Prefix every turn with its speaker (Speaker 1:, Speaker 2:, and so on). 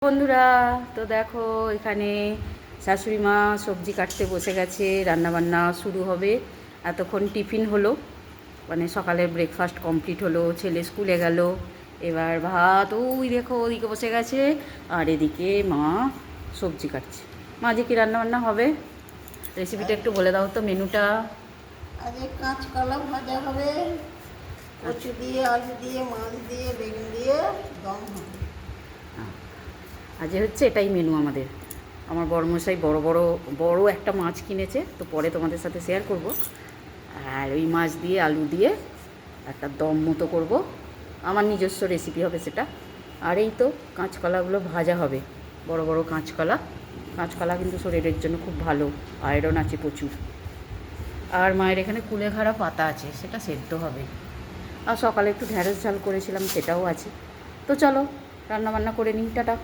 Speaker 1: বন্ধুরা, তো দেখো এখানে শাশুড়ি মা সবজি কাটতে বসে গেছে, রান্নাবান্না শুরু হবে। এতক্ষণ টিফিন হলো, মানে সকালের ব্রেকফাস্ট কমপ্লিট হলো, ছেলে স্কুলে গেল। এবার ভাত ওই দেখো ওদিকে বসে গেছে, আর এদিকে মা সবজি কাটছে। মা যে কি রান্নাবান্না হবে রেসিপিটা একটু বলে দাও তো, মেনুটা।
Speaker 2: আজকে কাঁচকলা ভাজা হবে, কচু দিয়ে, আলু দিয়ে, মাছ দিয়ে, বেগুন দিয়ে দম হবে।
Speaker 1: আজ হচ্ছে এটাই মেনু আমাদের। আমার বড়মশাই বড় বড় বড় একটা মাছ কিনেছে, তো পরে তোমাদের সাথে শেয়ার করব। আর ওই মাছ দিয়ে আলু দিয়ে একটা দম মতো করব, আমার নিজস্ব রেসিপি হবে সেটা। আর এই তো কাঁচকলাগুলো ভাজা হবে, বড় বড় কাঁচকলা। কাঁচকলা কিন্তু শরীরের জন্য খুব ভালো, আয়রন আছে প্রচুর। আর মায়ের এখানে কুলেখাড়া পাতা আছে, সেটা সেদ্ধ হবে। আর সকালে একটু ঢ্যাঁড়স ঝাল করেছিলাম, সেটাও আছে। তো চলো রান্নাবান্না করে নিই, টাটা।